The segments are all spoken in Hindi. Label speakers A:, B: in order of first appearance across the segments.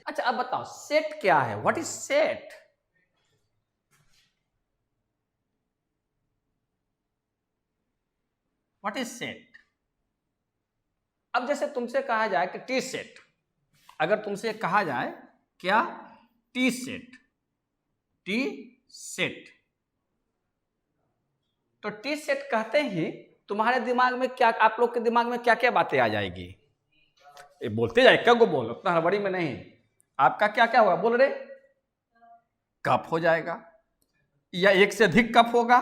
A: अच्छा अब बताओ सेट क्या है, what is set? What is set? अब जैसे तुमसे कहा जाए कि टी सेट, अगर तुमसे कहा जाए क्या टी सेट, टी सेट, तो टी सेट कहते ही तुम्हारे दिमाग में क्या, आप लोग के दिमाग में क्या क्या बातें आ जाएगी? ये बोलते जाए, क्या को बोल, उतना हड़बड़ी में नहीं। आपका क्या क्या होगा बोल रहे? कप हो जाएगा, या एक से अधिक कप होगा,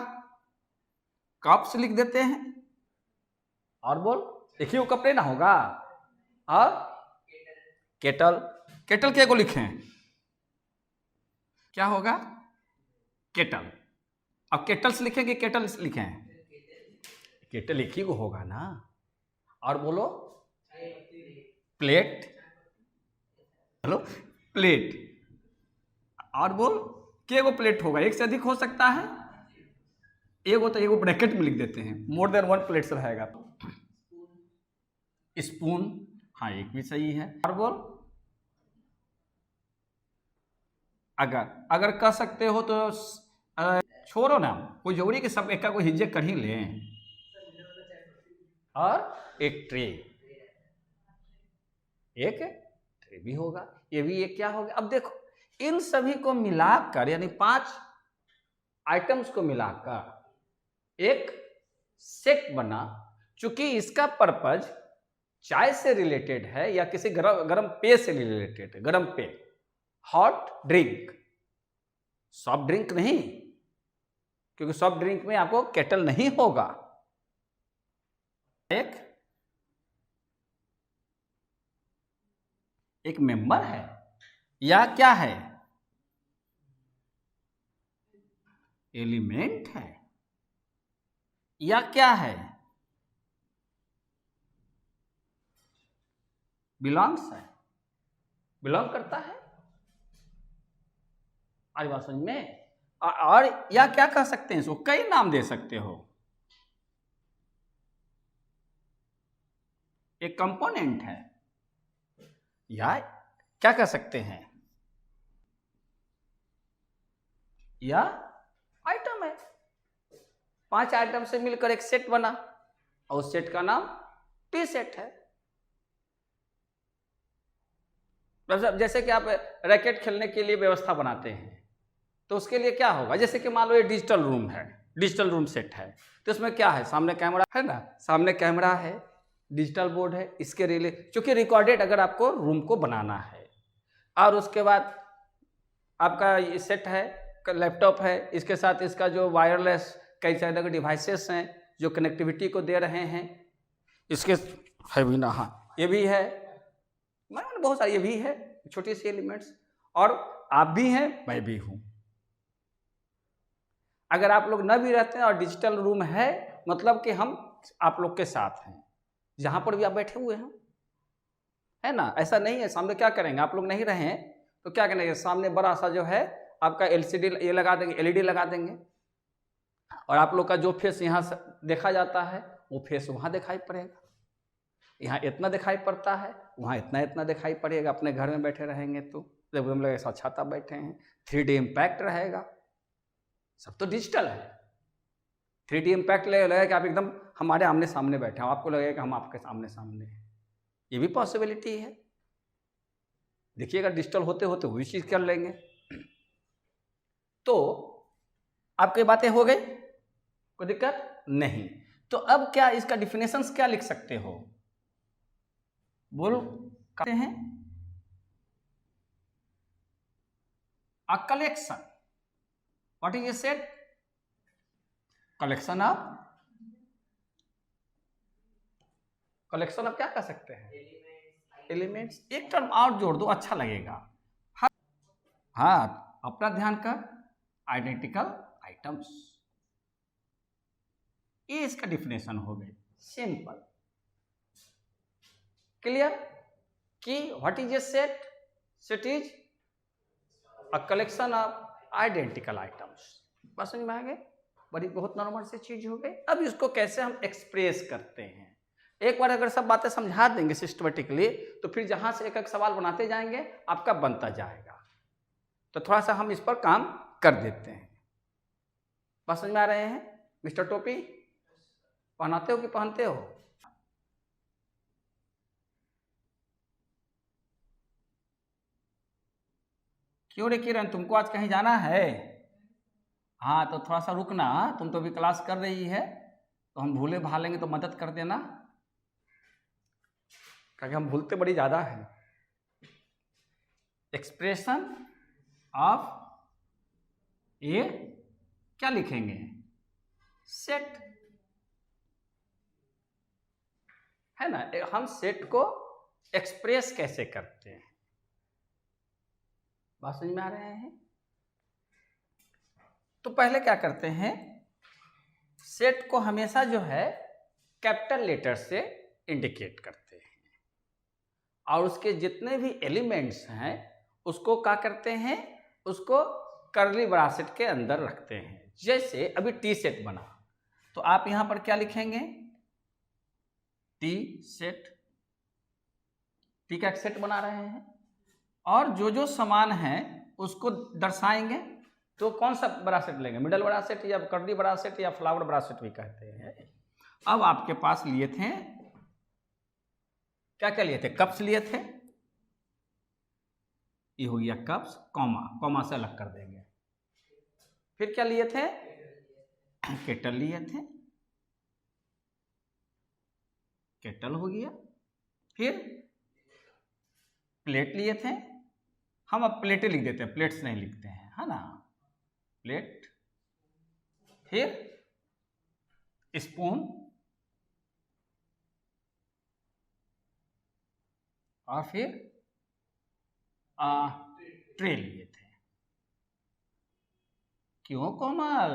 A: कप्स लिख देते हैं। और बोल, एक ही कप लेना होगा। और केटल, केटल क्या को लिखें? क्या होगा? केटल। अब केटल्स लिखें कि केटल्स लिखें? केटल एक ही को होगा ना। और बोलो प्लेट, हेलो प्लेट। और बोल के वो प्लेट होगा, एक से अधिक हो सकता है, एक हो तो एक ब्रैकेट में लिख देते हैं, मोर देन वन प्लेट्स रहेगा। स्पून, हाँ एक भी सही है। और बोल अगर, अगर कह सकते हो तो छोड़ो ना, कोई जरूरी कि सब एक का कोई हिज्जे कर ही लें। और एक ट्रे, एक ट्रे भी होगा, ये भी एक क्या होगा। अब देखो इन सभी को मिलाकर, यानी 5 आइटम्स को मिलाकर एक सेट बना। चूंकि इसका पर्पज चाय से रिलेटेड है या किसी गरम पेय से रिलेटेड है, गरम पेय, हॉट ड्रिंक, सॉफ्ट ड्रिंक नहीं, क्योंकि सॉफ्ट ड्रिंक में आपको केटल नहीं होगा। एक मेंबर है या क्या है? एलिमेंट है या क्या है? बिलोंग्स है, बिलोंग करता है। आज बात समझ में? और या क्या कह सकते हैं इसको, कई नाम दे सकते हो। एक कंपोनेंट है या क्या कह सकते हैं, या आइटम है। 5 आइटम से मिलकर एक सेट बना और उस सेट का नाम टी सेट है। जैसे कि आप रैकेट खेलने के लिए व्यवस्था बनाते हैं तो उसके लिए क्या होगा, जैसे कि मान लो ये डिजिटल रूम है, डिजिटल रूम सेट है, तो इसमें क्या है, सामने कैमरा है ना, सामने कैमरा है, डिजिटल बोर्ड है, इसके रिले क्योंकि रिकॉर्डेड अगर आपको रूम को बनाना है। और उसके बाद आपका ये सेट है, लैपटॉप है, इसके साथ इसका जो वायरलेस कई सारे के डिवाइसेस हैं जो कनेक्टिविटी को दे रहे हैं, इसके है भी ना, हाँ ये भी है, बहुत सारी ये भी है, छोटी सी एलिमेंट्स। और आप भी हैं, मैं भी हूं। अगर आप लोग न भी रहते हैं और डिजिटल रूम है, मतलब कि हम आप लोग के साथ हैं, जहां पर भी आप बैठे हुए हैं, है ना। ऐसा नहीं है सामने क्या करेंगे, आप लोग नहीं रहे तो क्या करेंगे, सामने बड़ा सा जो है आपका एलसीडी ये लगा देंगे, एलईडी लगा देंगे, और आप लोग का जो फेस यहाँ से देखा जाता है वो फेस वहाँ दिखाई पड़ेगा। यहाँ इतना दिखाई पड़ता है, वहाँ इतना इतना दिखाई पड़ेगा। अपने घर में बैठे रहेंगे तो जब हम लोग ऐसा छाता बैठे हैं, 3D इम्पैक्ट रहेगा। सब तो डिजिटल है, 3D इम्पैक्ट लगेगा कि आप एकदम हमारे आमने सामने बैठे हैं, आपको लगेगा कि हम आपके सामने सामने हैं। ये भी पॉसिबिलिटी है। देखिएगा डिजिटल होते होते वही चीज़ कर लेंगे। तो आपकी बातें हो गई, कोई दिक्कत नहीं। तो अब क्या इसका डिफिनेशंस क्या लिख सकते हो, बोलो कहते हैं a collection. What is a set? Collection of, collection of क्या कह सकते हैं, एलिमेंट्स। एक टर्म और जोड़ दो, अच्छा लगेगा। हाँ अपना ध्यान कर, आइडेंटिकल आइटम्स, ये इसका डिफिनेशन हो गई, सिंपल क्लियर। कि what is a set? Set is a collection of identical items. बस समझ में आ गए, बड़ी बहुत नॉर्मल से चीज हो गई। अब इसको कैसे हम एक्सप्रेस करते हैं, एक बार अगर सब बातें समझा देंगे सिस्टमेटिकली तो फिर जहां से एक एक सवाल बनाते जाएंगे आपका बनता जाएगा। तो थोड़ा सा हम इस पर काम कर देते हैं। बात समझ में आ रहे हैं? मिस्टर टोपी पहनाते हो कि पहनते हो? क्यों रे किरण, तुमको आज कहीं जाना है? हाँ तो थोड़ा सा रुकना, तुम तो अभी क्लास कर रही है, तो हम भूले भालेंगे तो मदद कर देना, क्योंकि हम भूलते बड़ी ज़्यादा है। एक्सप्रेशन ऑफ ए क्या लिखेंगे? सेट, है ना? हम सेट को एक्सप्रेस कैसे करते हैं, बात समझ में आ रहे हैं? तो पहले क्या करते हैं, सेट को हमेशा जो है कैपिटल लेटर से इंडिकेट करते हैं और उसके जितने भी एलिमेंट्स हैं उसको क्या करते हैं, उसको कर्ली ब्रैकेट के अंदर रखते हैं। जैसे अभी टी सेट बना तो आप यहां पर क्या लिखेंगे? टी सेट, टी का एक सेट बना रहे हैं और जो जो समान है उसको दर्शाएंगे। तो कौन सा ब्रैकेट लेंगे? मिडल ब्रैकेट या कर्ली ब्रैकेट या फ्लावर ब्रैकेट भी कहते हैं। अब आपके पास लिए थे क्या क्या लिए थे? कप्स लिए थे, ये हो गया कप्स, कॉमा, कॉमा से अलग कर देंगे। फिर क्या लिए थे? केटल लिए थे, केटल हो गया। फिर प्लेट लिए थे, हम अब प्लेटें लिख देते हैं, प्लेट्स नहीं लिखते हैं, है ना? प्लेट। फिर स्पून और फिर ट्रे लिए थे। क्यों कोमल,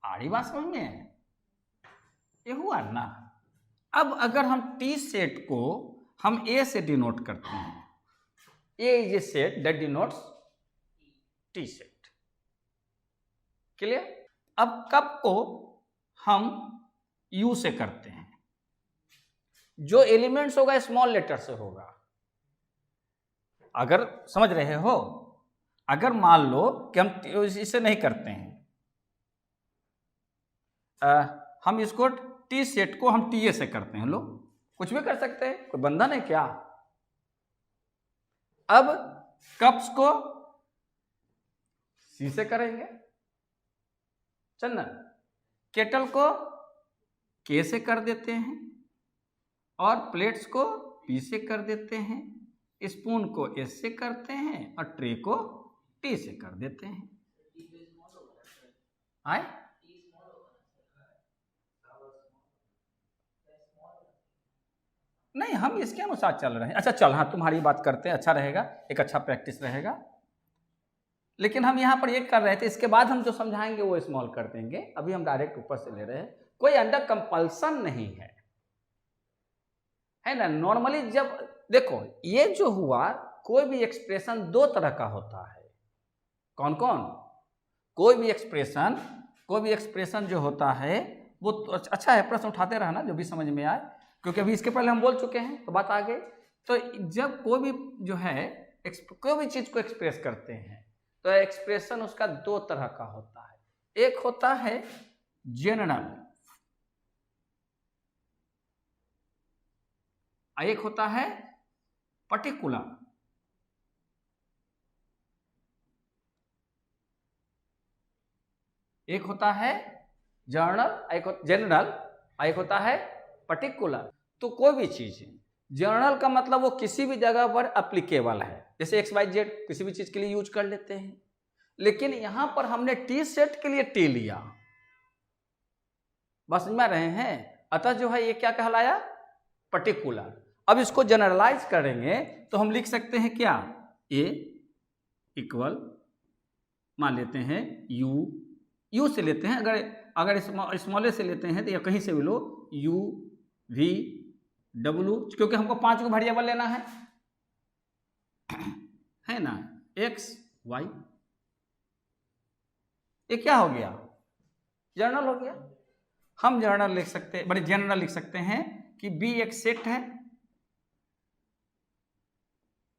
A: आड़ी बात समझ में ये हुआ ना? अब अगर हम टी सेट को हम ए से डिनोट करते हैं, A is a set that denotes T set, clear? अब कप को हम यू से करते हैं, जो एलिमेंट्स होगा स्मॉल लेटर से होगा। अगर समझ रहे हो, अगर मान लो कि हम इसे नहीं करते हैं, हम इसको टी सेट को हम टी ए से करते हैं, लो कुछ भी कर सकते हैं, कोई बंधन है क्या? अब कप्स को सी से करेंगे, चंदन, केटल को के से कर देते हैं और प्लेट्स को पी से कर देते हैं, स्पून को एस से करते हैं और ट्रे को टी से कर देते हैं। आए? नहीं, हम इसके अनुसार चल रहे हैं। अच्छा चल, हाँ तुम्हारी बात करते हैं, अच्छा रहेगा, एक अच्छा प्रैक्टिस रहेगा। लेकिन हम यहाँ पर एक कर रहे थे, इसके बाद हम जो समझाएंगे वो स्मॉल कर देंगे, अभी हम डायरेक्ट ऊपर से ले रहे हैं। कोई अंडर कंपल्सन नहीं है ना? नॉर्मली जब देखो ये जो हुआ, कोई भी एक्सप्रेशन दो तरह का होता है। कौन कौन? कोई भी एक्सप्रेशन जो होता है वो तो अच्छा है, प्रश्न उठाते रहना जो भी समझ में आए, क्योंकि अभी इसके पहले हम बोल चुके हैं तो बात आ गई। तो जब कोई भी जो है कोई भी चीज को एक्सप्रेस करते हैं तो एक्सप्रेशन उसका दो तरह का होता है। एक होता है जनरल, एक होता है पर्टिकुलर। एक होता है जनरल, एक होता है पर्टिकुलर। तो कोई भी चीज है, जनरल का मतलब वो किसी भी जगह पर एप्लीकेबल है, जैसे XYZ किसी भी चीज के लिए यूज कर लेते हैं। लेकिन यहां पर हमने टी सेट के लिए टी लिया, बस समझ में रहे हैं? अतः जो है ये क्या कहलाया? पर्टिकुलर। अब इसको जनरलाइज करेंगे तो हम लिख सकते हैं क्या? ए इक्वल, मान लेते हैं यू से लेते हैं, अगर स्मॉल से लेते हैं तो या कहीं से भी लो, यू वी डब्लू, क्योंकि हमको 5 को वेरिएबल लेना है ना? एक्स वाई, ये क्या हो गया? जनरल हो गया। हम जनरल लिख सकते हैं, बड़े जनरल लिख सकते हैं कि बी एक सेट है।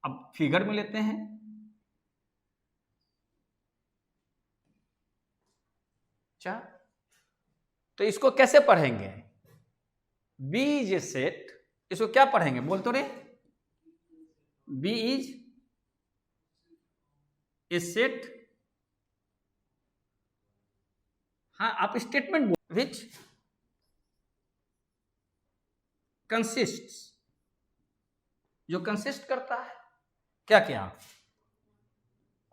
A: अब फिगर में लेते हैं, अच्छा तो इसको कैसे पढ़ेंगे? बी इज ए सेट, इसको क्या पढ़ेंगे बोल तो रे? बी इज ए सेट, हाँ आप स्टेटमेंट बोल, विच कंसिस्ट, जो कंसिस्ट करता है क्या क्या,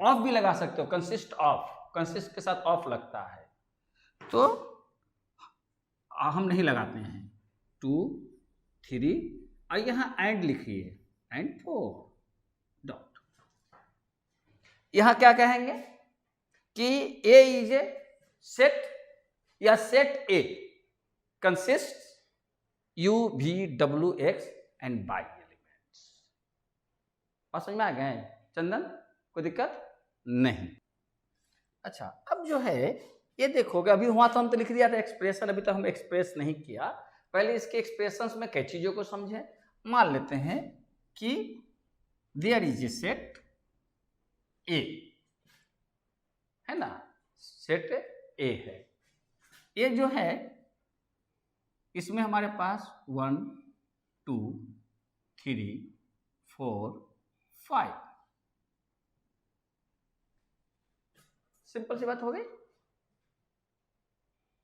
A: ऑफ भी लगा सकते हो, कंसिस्ट ऑफ, कंसिस्ट के साथ ऑफ लगता है तो हम नहीं लगाते हैं। 2 3 और यहां एंड लिखिए, एंड 4 डॉट। यहां क्या कहेंगे कि ए इज ए सेट या set A consist you V W x and by elements. बात समझ में आ गए चंदन? कोई दिक्कत नहीं। अच्छा अब जो है ये देखोगे, अभी वहां तो हम तो लिख दिया था एक्सप्रेशन, अभी तो हम एक्सप्रेस नहीं किया। पहले इसके एक्सप्रेशंस में कई चीजों को समझे। मान लेते हैं कि there is a set A, है ना, सेट ए है। ये जो है इसमें हमारे पास 1 2 3 4 5, सिंपल सी बात हो गई।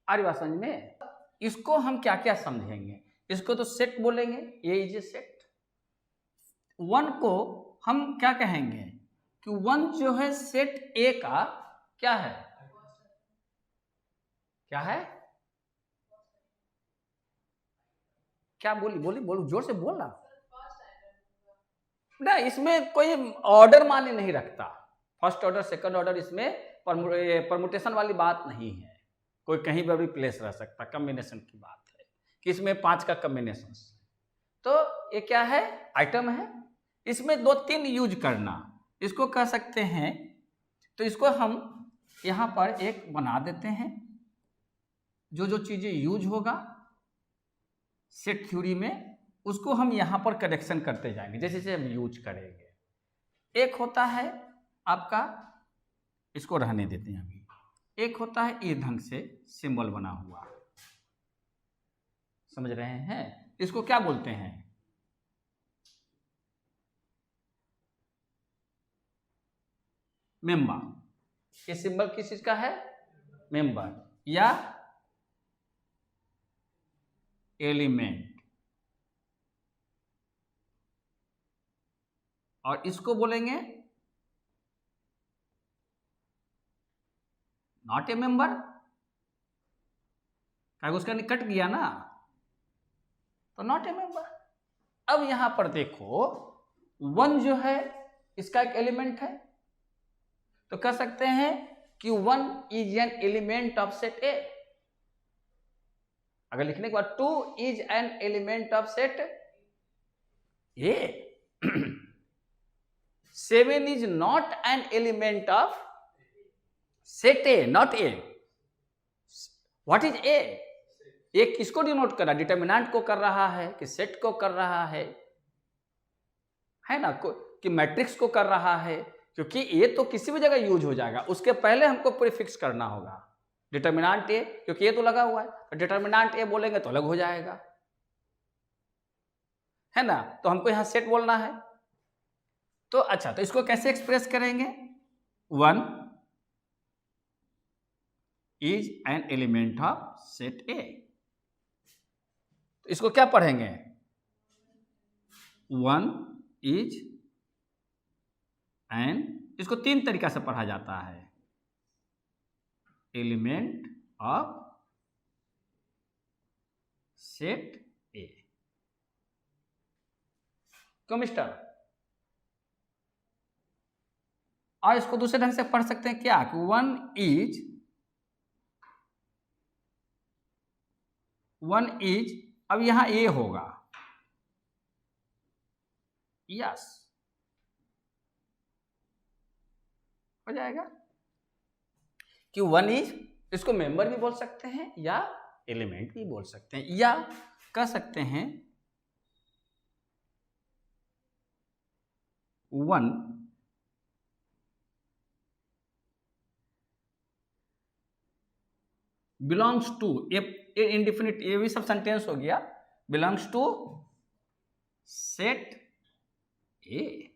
A: आ रही बात समझ में? इसको हम क्या क्या समझेंगे? इसको तो सेट बोलेंगे, ए इज ए सेट। 1 को हम क्या कहेंगे कि 1 जो है सेट ए का क्या है, क्या है, क्या बोली जोर से बोलना ना। इसमें कोई ऑर्डर माने नहीं रखता, फर्स्ट ऑर्डर सेकंड ऑर्डर, इसमें परमुटेशन वाली बात नहीं है। कोई कहीं पर भी प्लेस रह सकता, कॉम्बिनेशन की बात है कि इसमें 5 का कॉम्बिनेशन। तो ये क्या है, आइटम है, इसमें 2-3 यूज करना, इसको कह सकते हैं। तो इसको हम यहां पर एक बना देते हैं, जो जो चीजें यूज होगा सेट थ्योरी में उसको हम यहां पर करेक्शन करते जाएंगे जैसे जैसे हम यूज करेंगे। एक होता है आपका, इसको रहने देते हैं अभी, एक होता है ये ढंग से सिंबल बना हुआ, समझ रहे हैं? इसको क्या बोलते हैं, मेंबर। ये सिंबल किस चीज का है, मेंबर या एलिमेंट। और इसको बोलेंगे नॉट ए मेंबर, उसका कट गया ना, तो नॉट ए मेंबर। अब यहां पर देखो 1 जो है इसका एक एलिमेंट है, तो कह सकते हैं कि 1 is an element of set ए। अगर लिखने के बाद 2 is an element of set A. 7 is not an element of set A, not a. What is a? ये किसको डिनोट कर रहा है, डिटर्मिनेंट को कर रहा है कि सेट को कर रहा है ना, कि मैट्रिक्स को कर रहा है? क्योंकि ये तो किसी भी जगह यूज हो जाएगा, उसके पहले हमको प्रीफिक्स करना होगा डिटर्मिनेंट ए, क्योंकि ये तो लगा हुआ है, तो डिटर्मिनेंट ए बोलेंगे तो अलग हो जाएगा, है ना। तो हमको यहां सेट बोलना है। तो अच्छा, तो इसको कैसे एक्सप्रेस करेंगे? 1 is an element of set ए। तो इसको क्या पढ़ेंगे? 1 इज एन, इसको 3 तरीका से पढ़ा जाता है, एलिमेंट ऑफ सेट ए। क्यों मिस्टर? और इसको दूसरे ढंग से पढ़ सकते हैं क्या कि 1 इज, अब यहां ए होगा, यस, हो जाएगा कि 1 इज, इसको मेंबर भी बोल सकते हैं या एलिमेंट भी बोल सकते हैं, या कह सकते हैं 1 बिलोंग्स टू, ये इंडिफिनिट, ये भी सब सेंटेंस हो गया, बिलोंग्स टू सेट ए।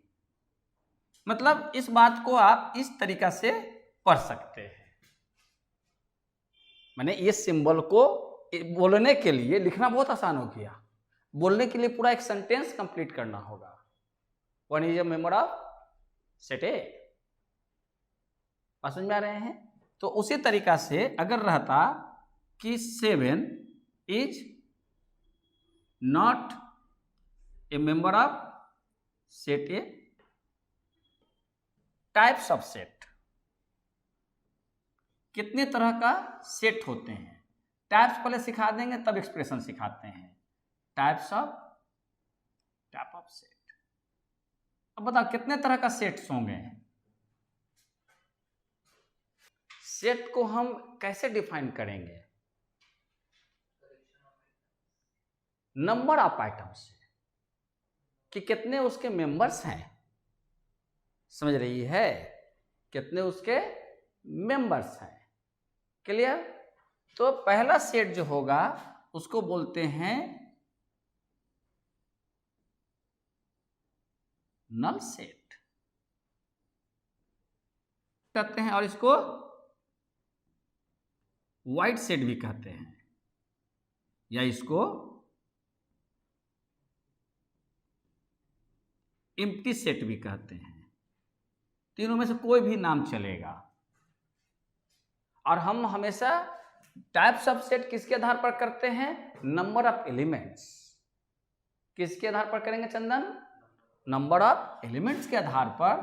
A: मतलब इस बात को आप इस तरीका से पढ़ सकते हैं। मैंने ये सिंबल को बोलने के लिए, लिखना बहुत आसान हो गया, बोलने के लिए पूरा एक सेंटेंस कंप्लीट करना होगा। One is a member of set ए। समझ में आ रहे हैं? तो उसी तरीका से अगर रहता कि 7 is not a member of set A, types of set, कितने तरह का सेट होते हैं, टाइप्स पहले सिखा देंगे तब एक्सप्रेशन सिखाते हैं। Types of set. अब बताओ कितने तरह का सेट्स होंगे? सेट को हम कैसे डिफाइन करेंगे? नंबर ऑफ आइटम्स से, कि कितने उसके मेंबर्स हैं। समझ रही है? कितने उसके मेंबर्स हैं। क्लियर? तो पहला सेट जो होगा उसको बोलते हैं नल सेट कहते हैं, और इसको वाइड सेट भी कहते हैं, या इसको एम्प्टी सेट भी कहते हैं। तीनों में से कोई भी नाम चलेगा। और हम हमेशा टाइप्स ऑफ सेट किसके आधार पर करते हैं? Number of elements. किसके आधार पर करेंगे चंदन? नंबर ऑफ एलिमेंट्स के आधार पर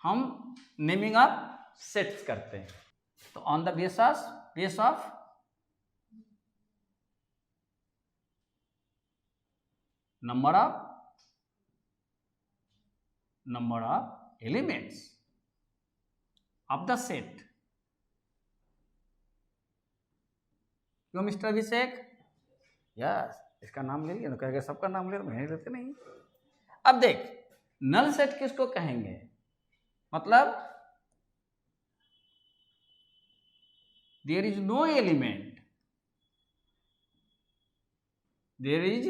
A: हम नेमिंग ऑफ सेट्स करते हैं। तो on the base of number of elements of the set. क्यों मिस्टर अभिषेक? यस, इसका नाम ले लिया, कहेगा सबका नाम ले, नहीं लेते नहीं। अब देख, नल सेट किसको कहेंगे? मतलब there is no element, there is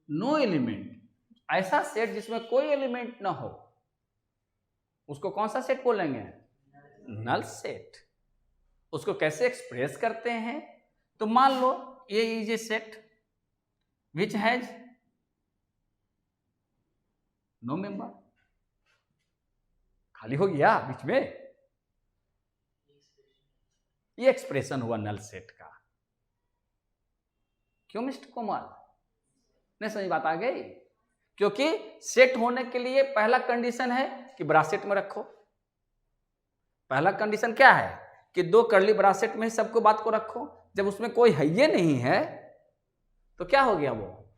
A: no element, ऐसा सेट जिसमें कोई एलिमेंट ना हो, उसको कौन सा सेट बोलेंगे? Null set. उसको कैसे एक्सप्रेस करते हैं? तो मान लो ये is a set which has no member. खाली हो गया बीच में, ये एक्सप्रेशन हुआ नल सेट का। क्यों मिस्टर कोमल? नहीं समझ बात आ गई? क्योंकि सेट होने के लिए पहला कंडीशन है कि ब्रासेट में रखो। पहला कंडीशन क्या है? कि 2 कर्ली ब्रासेट में ही सबको बात को रखो। जब उसमें कोई है ये नहीं है तो क्या हो गया? वो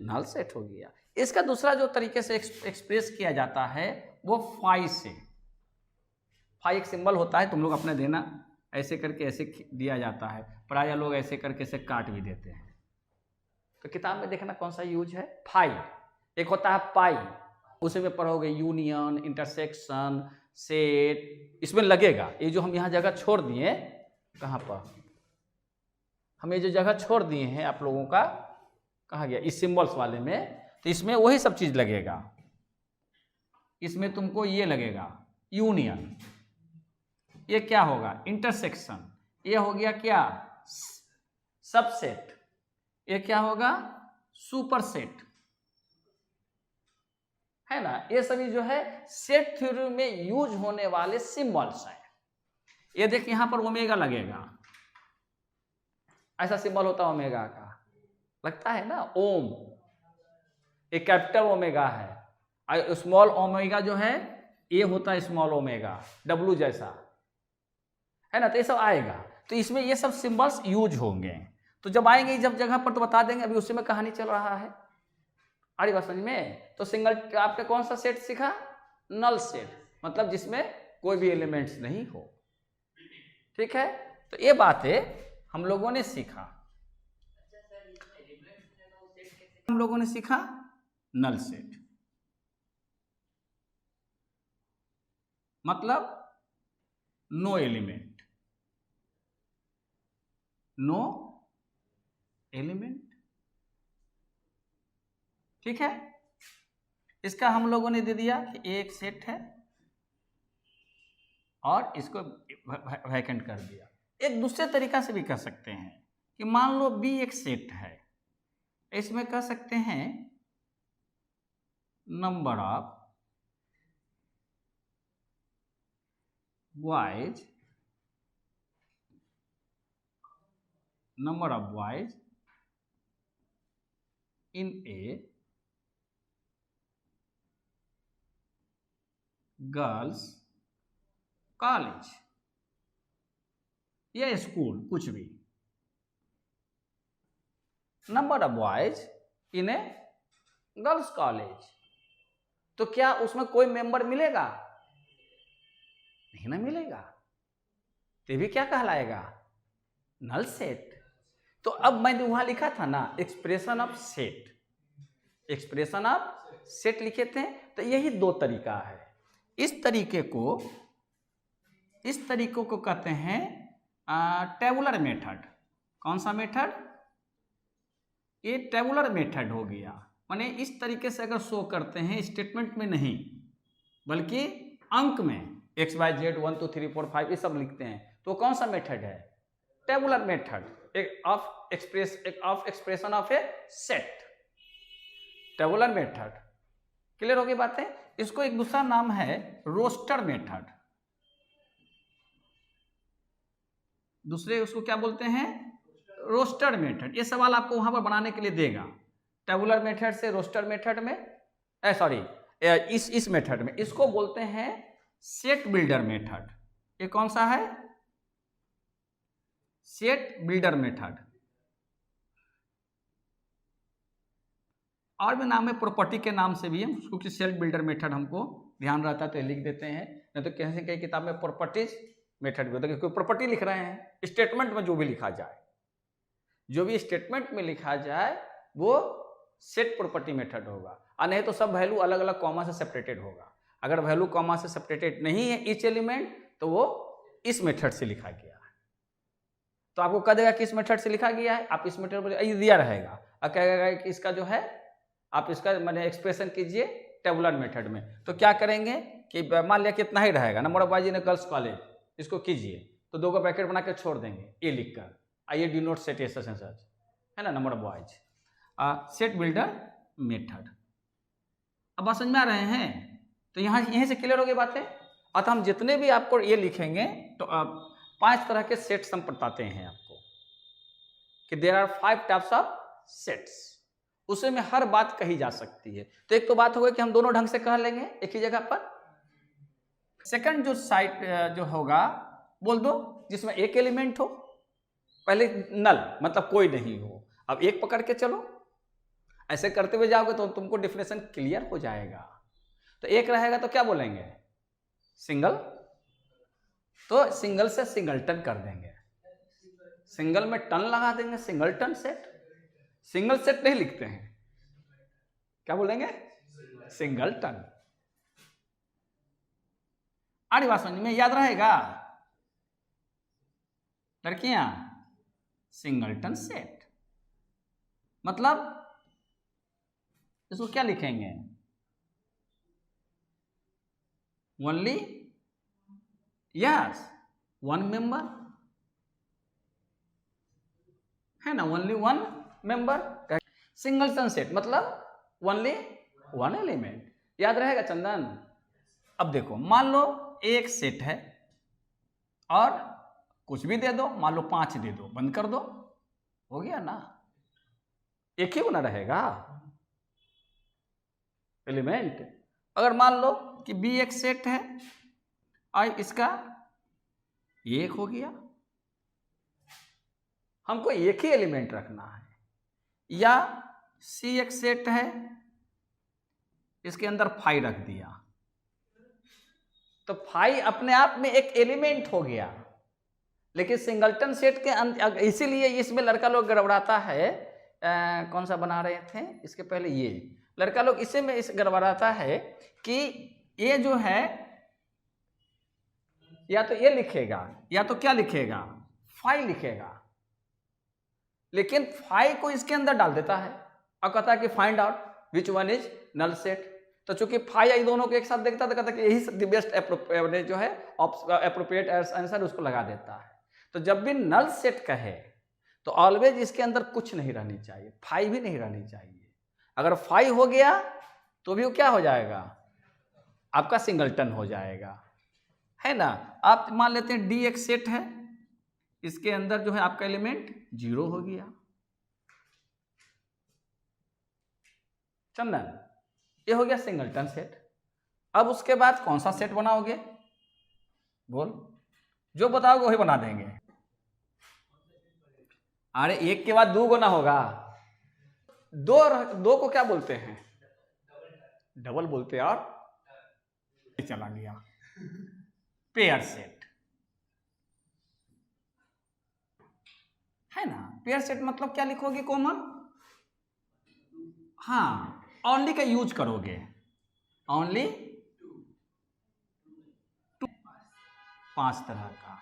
A: नल सेट हो गया। इसका दूसरा जो तरीके से एक्सप्रेस किया जाता है वो फाई से। फाई एक सिंबल होता है, तुम लोग अपने देना, ऐसे करके ऐसे दिया जाता है, प्राय लोग ऐसे करके से काट भी देते हैं। तो किताब में देखना कौन सा यूज है? फाई। एक होता है पाई, उसी में पढ़ोगे यूनियन, इंटरसेक्शन, सेट, इसमें लगेगा। ये जो हम यहाँ जगह छोड़ दिए, कहाँ पर हम ये जो जगह छोड़ दिए हैं आप लोगों का, कहाँ गया? इस सिंबल्स वाले में, तो इसमें वही सब चीज लगेगा। इसमें तुमको ये लगेगा यूनियन, ये क्या होगा? इंटरसेक्शन, ये हो गया क्या? सबसेट, ये क्या होगा? सुपरसेट, है ना? ये सभी जो है सेट थ्योरी में यूज होने वाले सिंबल्स हैं। ये देख यहां पर ओमेगा लगेगा, ऐसा सिंबल होता है ओमेगा का, लगता है ना ओम। एक कैपिटल ओमेगा है, स्मॉल ओमेगा जो है ये होता है स्मॉल ओमेगा, डब्लू जैसा, है ना? तो ये सब आएगा, तो इसमें ये सब सिंबल्स यूज होंगे। तो जब आएंगे जब जगह पर तो बता देंगे, अभी उसी में कहानी चल रहा है। अरे बात समझ में? तो सिंगल आपने कौन सा सेट सीखा? नल सेट, मतलब जिसमें कोई भी एलिमेंट्स नहीं हो। ठीक है, तो ये बातें हम लोगों ने सीखा। हम लोगों ने सीखा नल सेट। मतलब नो एलिमेंट, नो एलिमेंट। ठीक है, इसका हम लोगों ने दे दिया कि एक सेट है और इसको वैकेंट कर दिया। एक दूसरे तरीका से भी कह सकते हैं कि मान लो बी एक सेट है, इसमें कह सकते हैं number of boys, number of boys in A girls college या स्कूल, कुछ भी। Number of boys in A girls college, तो क्या उसमें कोई मेंबर मिलेगा? नहीं ना मिलेगा, तो भी क्या कहलाएगा? Null set. तो अब मैंने वहां लिखा था ना expression of set, expression of set लिखे थे। तो यही दो तरीका है। इस तरीकों को कहते हैं टेबुलर मेथड। कौन सा मेथड? ये टेबुलर मेथड हो गया। माने इस तरीके से अगर शो करते हैं, स्टेटमेंट में नहीं बल्कि अंक में, एक्स वाई जेड 1 2 3 4 5 ये सब लिखते हैं, तो कौन सा मेथड है? टेबुलर मेथड, एक of expression of A set, tabular method. Clear होगी बातें? इसको एक दूसरा नाम है रोस्टर मेथड। दूसरे उसको क्या बोलते हैं? Roster method. ये सवाल आपको वहां पर बनाने के लिए देगा। टेबुलर मेथड से रोस्टर मेथड में, इस मेथड में, इसको बोलते हैं सेट बिल्डर मेथड। ये कौन सा है? Set builder method. और भी नाम है, प्रॉपर्टी के नाम से भी है, क्योंकि सेट बिल्डर मेथड हमको ध्यान रहता है तो लिख देते हैं, नहीं तो कहीं कहीं किताब में प्रॉपर्टीज मेथड भी होता है, क्योंकि प्रॉपर्टी लिख रहे हैं। स्टेटमेंट में जो भी लिखा जाए, जो भी स्टेटमेंट में लिखा जाए वो सेट प्रॉपर्टी मेथड होगा, और नहीं तो सब वैल्यू अलग अलग कॉमा से सेपरेटेड होगा। अगर वैल्यू कॉमा से सेपरेटेड नहीं है ईच एलिमेंट, तो वो इस मेथड से लिखा गया है। तो आपको कह देगा कि इस मेथड से लिखा गया है, आप इस मेथड पर दिया रहेगा और कहेगा कि इसका जो है आप इसका मैंने एक्सप्रेशन कीजिए टेबुलर मेथड में। तो क्या करेंगे कि मान लिया कितना ही रहेगा, number of boys in girls college, इसको कीजिए तो दो का ब्रैकेट बना के छोड़ देंगे ए लिखकर, आइए denote set S and such, है ना, number of boys. Set builder method. अब बात समझ में आ रहे हैं? तो यहीं से क्लियर हो गई बातें। अतः हम जितने भी आपको ये लिखेंगे तो 5 तरह के सेट्स हम बताते हैं आपको कि there are 5 types of sets. उसमें हर बात कही जा सकती है। तो एक तो बात हो गई कि हम दोनों ढंग से कह लेंगे एक ही जगह पर। सेकंड जो साइट जो होगा बोल दो जिसमें एक एलिमेंट हो, पहले नल मतलब कोई नहीं हो। अब एक पकड़ के चलो, ऐसे करते हुए जाओगे तो तुमको डेफिनेशन क्लियर हो जाएगा। तो एक रहेगा तो क्या बोलेंगे? सिंगल। तो सिंगल से सिंगलटन कर देंगे, सिंगल में टन लगा देंगे, सिंगलटन सेट। सिंगल सेट नहीं लिखते हैं, क्या बोलेंगे? सिंगलटन। आड़ी बात समझ में याद रहेगा लड़कियां? सिंगलटन सेट मतलब इसको क्या लिखेंगे? ओनली यस वन मेंबर, है ना, only one member. Singleton set मतलब ओनली वन एलिमेंट। याद रहेगा चंदन? अब देखो, मान लो एक सेट है और कुछ भी दे दो, मान लो 5 दे दो, बंद कर दो, हो गया ना, एक ही बना रहेगा एलिमेंट। अगर मान लो कि बी एक सेट है और इसका एक हो गया, हमको एक ही एलिमेंट रखना है। या सी एक सेट है, इसके अंदर फाइव रख दिया, तो फाइव अपने आप में एक एलिमेंट हो गया। लेकिन सिंगलटन सेट के इसीलिए इसमें लड़का लोग गड़बड़ाता है। कौन सा बना रहे थे इसके पहले? ये लड़का लोग इसी में इस गड़बड़ाता है कि ये जो है या तो ये लिखेगा या तो क्या लिखेगा, फाइव लिखेगा, लेकिन फाइव को इसके अंदर डाल देता है और कहता है कि find out which one is null set. तो चूंकि फाइव आई दोनों को एक साथ देखता तो कहता कि यही बेस्ट जो है एप्रोप्रिएट आंसर उसको लगा देता है। तो जब भी नल सेट कहे तो ऑलवेज इसके अंदर कुछ नहीं रहनी चाहिए, फाइव भी नहीं रहनी चाहिए। अगर फाइव हो गया तो भी वो क्या हो जाएगा, आपका सिंगलटन हो जाएगा, है ना। आप मान लेते हैं डी एक सेट है, इसके अंदर जो है आपका एलिमेंट 0 हो गया। चंदन, ये हो गया सिंगलटन सेट। अब उसके बाद कौन सा सेट बनाओगे, बोल, जो बताओगे वही बना देंगे। अरे एक के बाद दो गुना होगा, दो को क्या बोलते हैं, डबल बोलते हैं। और चला गया पेयर सेट, है ना। पेयर सेट मतलब क्या लिखोगे कॉमन, हाँ, ओनली का यूज करोगे, ओनली 5 तरह का।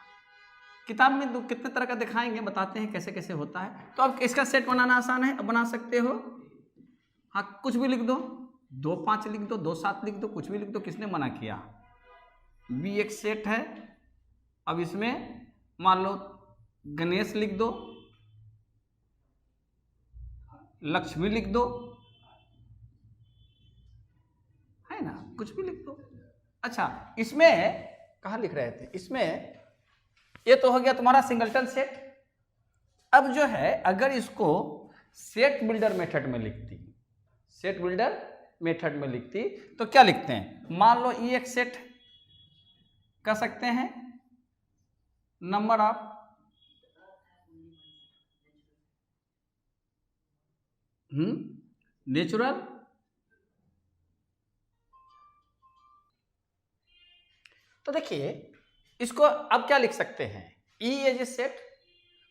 A: किताब में कितने तरह का दिखाएंगे, बताते हैं कैसे कैसे होता है। तो अब इसका सेट बनाना आसान है, अब बना सकते हो। हाँ, कुछ भी लिख दो, 2 5 लिख दो, 2 7 लिख दो, कुछ भी लिख दो, किसने मना किया। बी एक सेट है, अब इसमें मान लो गणेश लिख दो, लक्ष्मी लिख दो, है ना, कुछ भी लिख दो। अच्छा, इसमें कहाँ लिख रहे थे, इसमें ये तो हो गया तुम्हारा सिंगलटन सेट। अब जो है अगर इसको सेट बिल्डर मेथड में लिखती, सेट बिल्डर मेथड में लिखती तो क्या लिखते हैं, मान लो ये एक सेट कर सकते हैं, नंबर ऑफ नेचुरल, तो देखिए इसको अब क्या लिख सकते हैं, ई एज ए सेट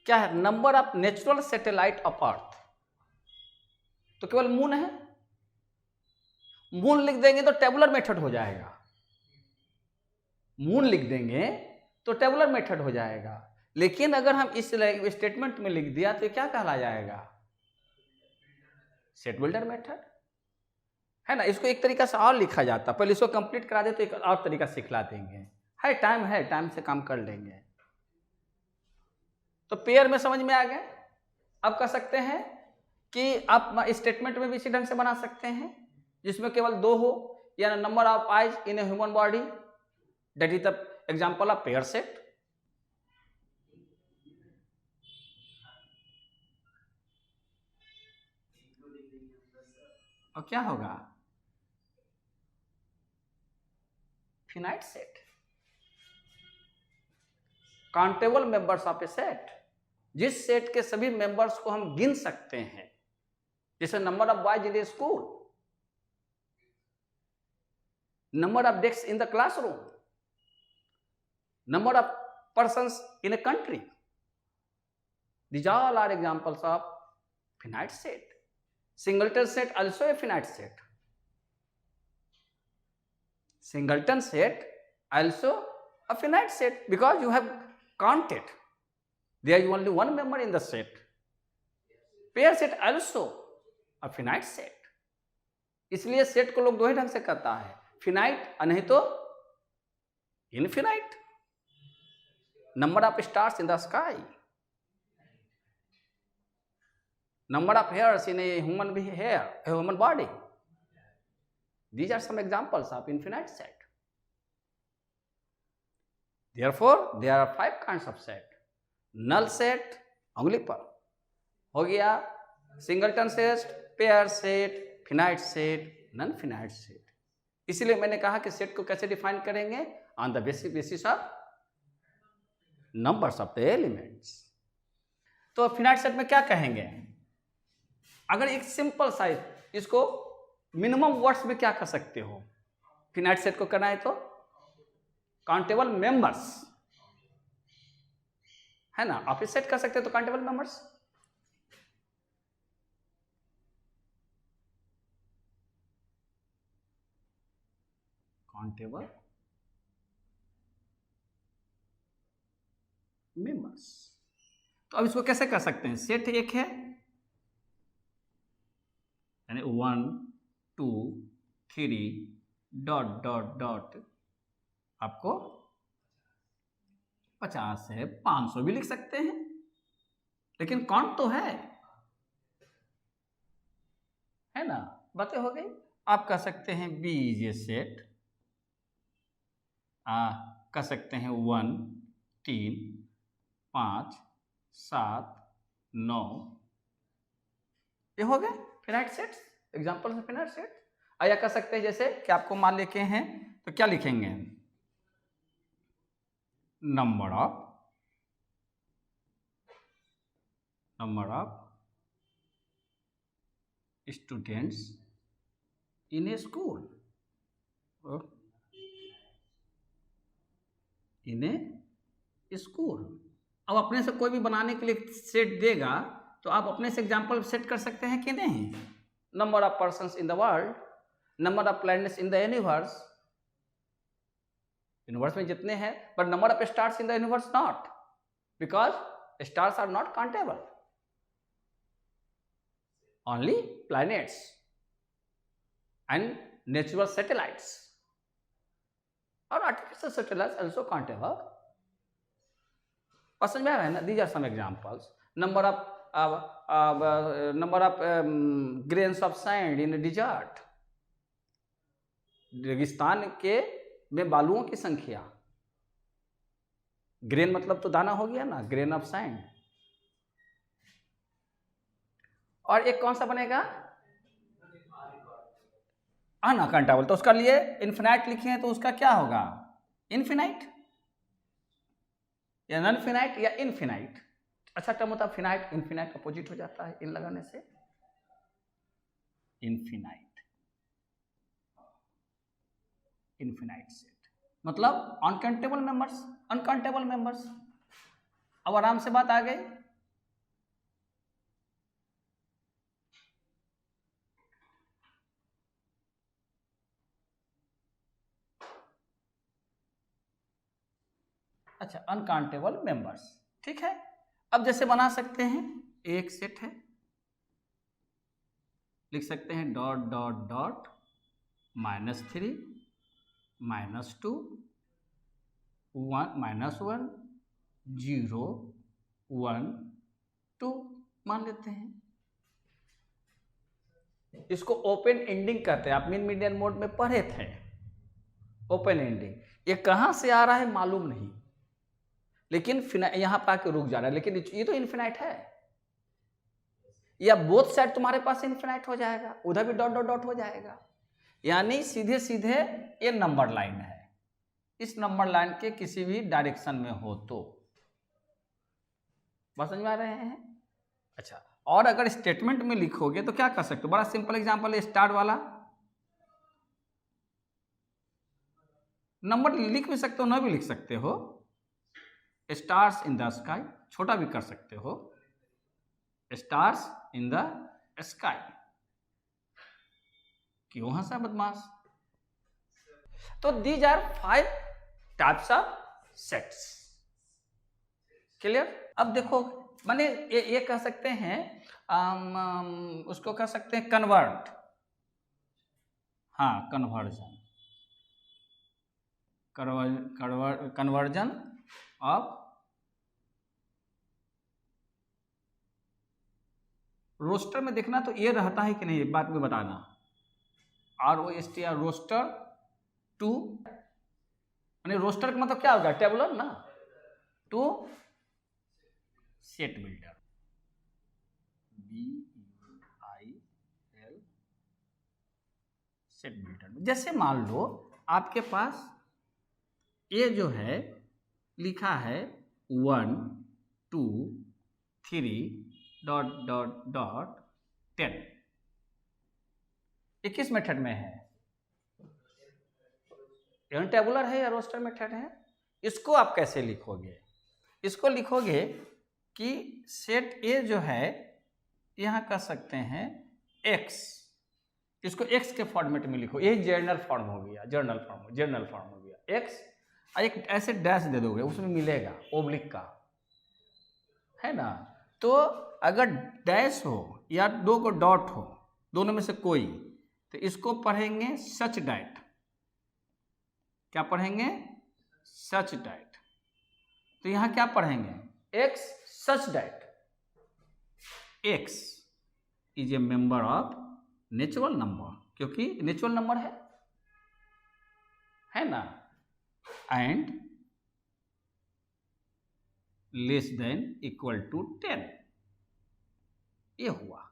A: क्या है, number of natural satellite of earth. तो केवल मून है, मून लिख देंगे तो टेबुलर मेथड हो जाएगा, मून लिख देंगे तो टेबुलर मेथड हो जाएगा। लेकिन अगर हम इस स्टेटमेंट में लिख दिया तो क्या कहला जाएगा, सेट बिल्डर मेथड, है ना। इसको एक तरीका से और लिखा जाता, पहले इसको कंप्लीट करा दे तो एक और तरीका सिखला देंगे, है टाइम से काम कर लेंगे। तो पेयर में समझ में आ गया। अब कर सकते हैं कि आप स्टेटमेंट में भी इसी ढंग से बना सकते हैं जिसमें केवल 2 हो, या number of eyes in a human body, that is the example of pair set. और क्या होगा, finite set, countable members of A set, जिस सेट के सभी मेंबर्स को हम गिन सकते हैं, जैसे number of boys in A school, number of desks in the classroom, number of persons in a country. These all are examples of finite set. Singleton set also a finite set. Singleton set also a finite set because you have counted. There is only one member in the set. Pair set also a finite set. इसलिए सेट को लोग दो ही ढंग से करता है, फिनाइट नहीं तो infinite. Number of stars in the sky, number of hairs in a human body, these are some examples of infinite set. Therefore there are 5 kinds of set. Null set उंगली पर हो गया, singleton set, pair set, finite set, non finite set. इसलिए मैंने कहा कि सेट को कैसे डिफाइन करेंगे, on the basis of numbers of the elements. तो फिनाइट सेट में क्या कहेंगे, अगर एक सिंपल सा इसको मिनिमम वर्ड्स में क्या कर सकते हो, फिनाइट सेट को करना है तो काउंटेबल मेंबर्स, है ना, आप इस सेट कर सकते हो तो काउंटेबल मेंबर्स। Countable members. तो अब इसको कैसे कर सकते हैं, सेट एक है यानी 1 2 3 डॉट डॉट डॉट आपको 50 है, 500 भी लिख सकते हैं, लेकिन काउंट तो है ना। बातें हो गई। आप कह सकते हैं बी इज ए सेट, कह सकते हैं 1 3 5 7 9, ये हो गए फिनाइट सेट्स, एग्जांपल है फिनाइट सेट। या कह सकते हैं जैसे कि आपको मान लेके हैं तो क्या लिखेंगे, number of students in A school, अब अपने से कोई भी बनाने के लिए सेट देगा तो आप अपने से एग्जांपल सेट कर सकते हैं कि नहीं। Number of persons in the world, number of planets in the universe, universe में जितने हैं, but number of stars in the universe not, because stars are not countable, only planets and natural satellites और आर्टिफिशियल सैटेलाइट्स आल्सो काउंटेबल। समझ में आ रहा है ना। These are some examples. Number of grains of sand in desert, रेगिस्तान के में बालुओं की संख्या, ग्रेन मतलब तो दाना हो गया ना, ग्रेन ऑफ सैंड। और एक कौन सा बनेगा, अनकाउंटेबल, तो उसका लिए इन्फिनाइट लिखे हैं तो उसका क्या होगा, इनफिनाइट या नॉन फिनाइट या इनफिनाइट। अच्छा टर्म होता है फिनाइट, इनफिनाइट अपोजिट हो जाता है इन लगाने से, इनफिनाइट सेट मतलब अनकाउंटेबल मेंबर्स। अब आराम से बात आ गई। अच्छा, अनकाउंटेबल मेंबर्स, ठीक है। अब जैसे बना सकते हैं, एक सेट है, लिख सकते हैं डॉट डॉट डॉट -3 -2 1 -1 0 1 2 मान लेते हैं। इसको ओपन एंडिंग कहते हैं, आप मीन मीडियन मोड में पढ़े थे, ओपन एंडिंग। ये कहां से आ रहा है मालूम नहीं, लेकिन यहां पर आके रुक जा रहा है, लेकिन ये तो इन्फिनाइट है, या बोथ साइड तुम्हारे पास इन्फिनाइट हो जाएगा, उधर भी डॉट डॉट डॉट हो जाएगा, यानी सीधे सीधे ये नंबर लाइन है, इस नंबर लाइन के किसी भी डायरेक्शन में हो तो। बात समझ में आ रहे हैं। अच्छा, और अगर स्टेटमेंट में लिखोगे तो क्या कर सकते हो, बड़ा सिंपल एग्जांपल है, स्टार वाला नंबर लिख भी सकते हो, न भी लिख सकते हो, स्टार्स इन द स्काई, छोटा भी कर सकते हो, स्टार्स इन द स्काई। क्यों हंसा बदमाश। तो these are 5 types of sets, clear. अब देखो माने ये कह सकते हैं, उसको कह सकते हैं कन्वर्ट, हाँ कन्वर्जन ऑफ रोस्टर में देखना तो ये रहता है कि नहीं, एक बात में बताना, ROSTR रोस्टर टू, यानी रोस्टर का मतलब क्या होगा, टेबुलर ना, to set builder, BUIL set builder. जैसे मान लो आपके पास ये जो है लिखा है 1 2 3 डॉट डॉट डॉट 10, ये किस मेथड में है, टेबुलर है या रोस्टर मेथड है। इसको आप कैसे लिखोगे, इसको लिखोगे कि सेट ए जो है यहाँ कर सकते हैं x, इसको x के फॉर्मेट में लिखो, ये जर्नल फॉर्म हो गया, जर्नल फॉर्म हो गया x, एक ऐसे डैश दे दोगे उसमें मिलेगा ओब्लिक का, है ना। तो अगर डैश हो या दो को डॉट हो, दोनों में से कोई, तो इसको पढ़ेंगे सच डैट। क्या पढ़ेंगे? Such that. तो यहां क्या पढ़ेंगे? X such that x is a member of natural number, क्योंकि नेचुरल नंबर है ना, and less than equal to 10। ये हुआ।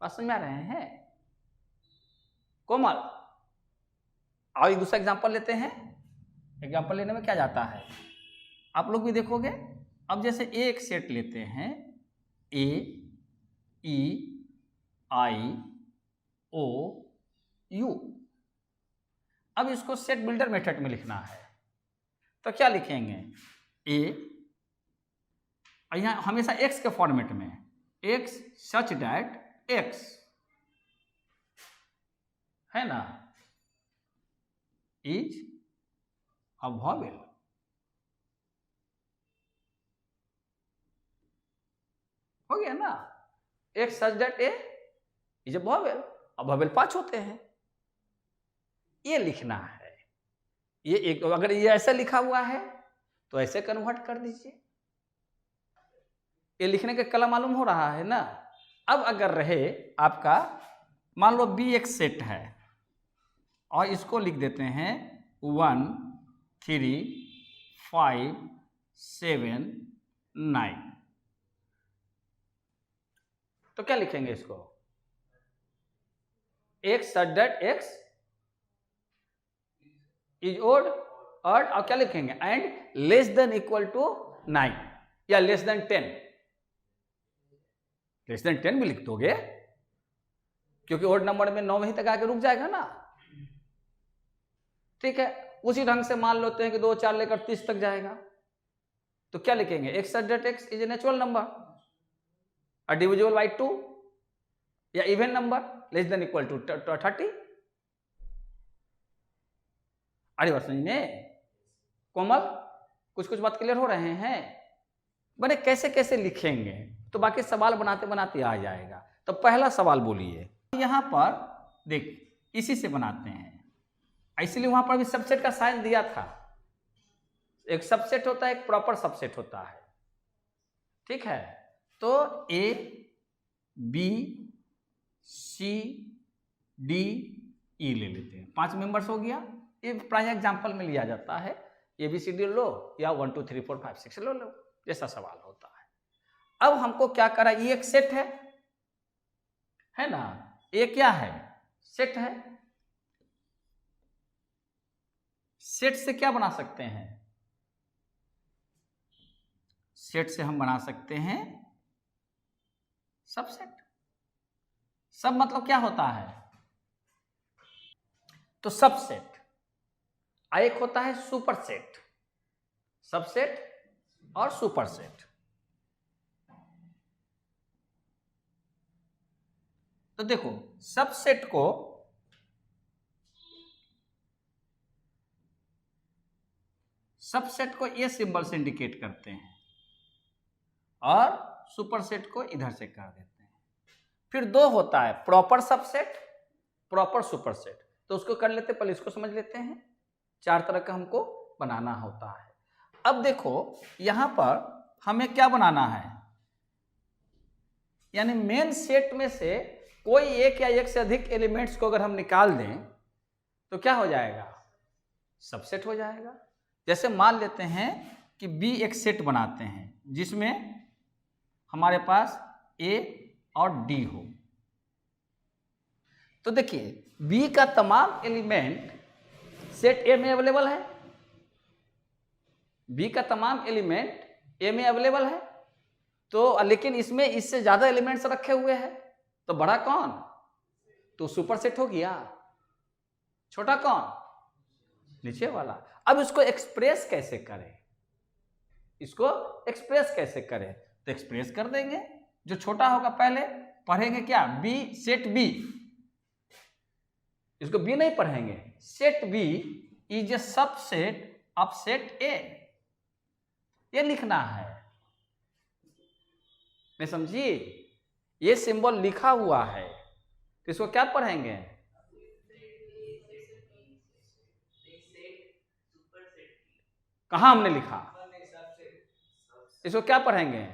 A: बात समझ में आ रहे हैं कोमल? और एक दूसरा एग्जांपल लेते हैं। एग्जांपल लेने में क्या जाता है, आप लोग भी देखोगे। अब जैसे एक सेट लेते हैं, ए ई आई ओ यू। अब इसको सेट बिल्डर मेथड में लिखना है, तो क्या लिखेंगे? ए, यहाँ हमेशा एक्स के फॉर्मेट में, एक्स सच डैट एक्स, है ना, इज अ वॉवेल। हो गया ना। X such that A is a vowel. अब वॉवेल 5 होते हैं, ये लिखना है। ये एक, अगर ये ऐसे लिखा हुआ है तो ऐसे कन्वर्ट कर दीजिए। ये लिखने का कला मालूम हो रहा है ना। अब अगर रहे आपका, मान लो बी एक सेट है और इसको लिख देते हैं 1 3 5 7 9, तो क्या लिखेंगे इसको? X such that x is odd और क्या लिखेंगे? And less than equal to 9 या लेस देन 10। लेस देन 10 भी लिख दोगे, क्योंकि ओड नंबर में 9 वहीं तक आके रुक जाएगा ना। ठीक है, उसी ढंग से मान लेते हैं कि 2 4 लेकर 30 तक जाएगा, तो क्या लिखेंगे? X such that x is a natural number और डिविजिबल बाई 2 या even number less than equal to 30। अरे बात समझने कोमल, कुछ कुछ बात क्लियर हो रहे हैं? बने कैसे कैसे लिखेंगे तो बाकी सवाल बनाते बनाते आ जाएगा। तो पहला सवाल बोलिए। यहां पर देख, इसी से बनाते हैं, इसलिए वहां पर भी सबसेट का साइन दिया था। एक सबसेट होता है, एक प्रॉपर सबसेट होता है। ठीक है, तो A B C D E ले लेते हैं। 5 मेंबर्स हो गया। ये प्राय एग्जाम्पल में लिया जाता है। ए बी सी डी लो या 1 2 3 4 5 6 लो जैसा सवाल होता है। अब हमको क्या करा, ये एक सेट है ना, ये क्या है? सेट है। सेट से क्या बना सकते हैं? सेट से हम बना सकते हैं सबसेट। सब मतलब क्या होता है? तो सबसेट, एक होता है सुपरसेट, सबसेट और सुपरसेट। तो देखो, सबसेट को ये सिंबल से इंडिकेट करते हैं और सुपरसेट को इधर से कर देते हैं। फिर 2 होता है, प्रॉपर सबसेट, प्रॉपर सुपरसेट। तो उसको कर लेते, पहले इसको समझ लेते हैं। 4 तरह का हमको बनाना होता है। अब देखो यहां पर हमें क्या बनाना है, यानी मेन सेट में से कोई एक या एक से अधिक एलिमेंट्स को अगर हम निकाल दें तो क्या हो जाएगा? सबसेट हो जाएगा। जैसे मान लेते हैं कि बी एक सेट बनाते हैं जिसमें हमारे पास ए और डी हो। तो देखिए, बी का तमाम एलिमेंट सेट ए में अवेलेबल है। बी का तमाम एलिमेंट ए में अवेलेबल है। तो लेकिन इसमें इससे ज्यादा एलिमेंट्स रखे हुए हैं, तो बड़ा कौन? तो सुपरसेट हो गया। छोटा कौन? नीचे वाला। अब इसको एक्सप्रेस कैसे करें? इसको एक्सप्रेस कैसे करें? तो एक्सप्रेस कर देंगे। जो छोटा होगा पहले पढ़ेंगे क्या? B set B. इसको बी नहीं पढ़ेंगे। Set B is a subset of set A. ये लिखना है। नहीं समझिए, ये सिंबल लिखा हुआ है तो इसको क्या पढ़ेंगे? कहां हमने लिखा? इसको क्या पढ़ेंगे?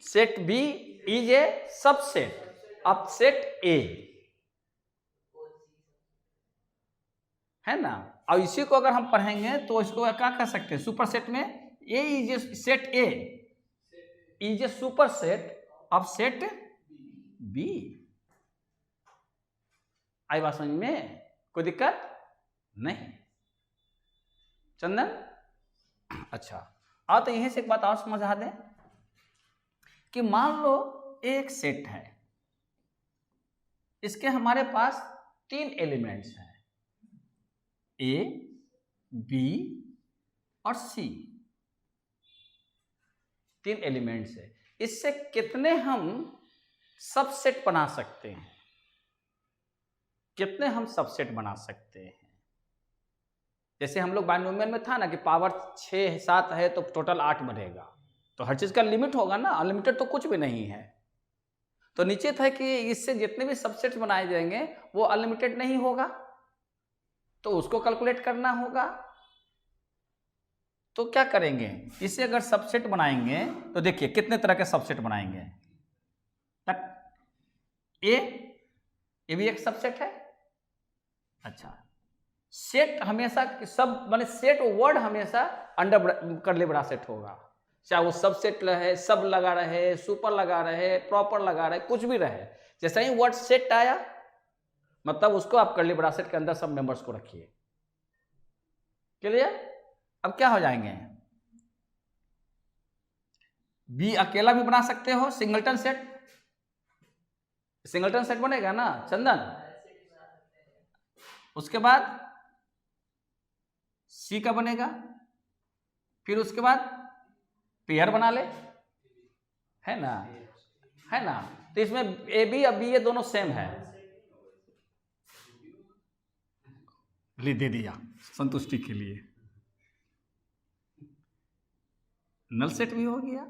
A: Set B is a subset of set A, है ना। और इसी को अगर हम पढ़ेंगे तो इसको क्या कह सकते हैं? सुपर सेट में A is a set, A is a super set of set B. आई बात समझ में? कोई दिक्कत नहीं चंदन? अच्छा, आओ तो यहीं से एक बात और समझा दें कि मान लो एक सेट है, इसके हमारे पास 3 एलिमेंट्स हैं, ए, बी और सी, 3 एलिमेंट्स है। इससे कितने हम सबसेट बना सकते हैं? कितने हम सबसेट बना सकते हैं? जैसे हम लोग बाइनोमियल में था ना कि पावर 6 7 है तो टोटल 8 बनेगा, तो हर चीज का लिमिट होगा ना, अनलिमिटेड तो कुछ भी नहीं है। तो नीचे था कि इससे जितने भी सबसेट्स बनाए जाएंगे वो अनलिमिटेड नहीं होगा, तो उसको कैलकुलेट करना होगा। तो क्या करेंगे? इसे अगर सबसेट बनाएंगे तो देखिए कितने तरह के सबसेट बनाएंगे। ए भी एक सबसेट है। अच्छा, सेट हमेशा सब माने सेट वर्ड हमेशा अंडर कर्ली ब्रैकेट होगा, चाहे वो सबसेट रहे, सब लगा रहे, सुपर लगा रहे, प्रॉपर लगा रहे, कुछ भी रहे। जैसे ही वर्ड सेट आया मतलब उसको आप कर्ली ब्रैकेट के अंदर सब मेंबर्स को रखिए। क्लियर? अब क्या हो जाएंगे? बी अकेला भी बना सकते हो, सिंगलटन सेट, सिंगलटन सेट बनेगा ना चंदन। उसके बाद सी का बनेगा, फिर उसके बाद पेयर बना ले, है ना, है ना। तो इसमें ए बी और बी ये दोनों सेम है, ले दे दिया संतुष्टि के लिए। नल सेट भी हो गया,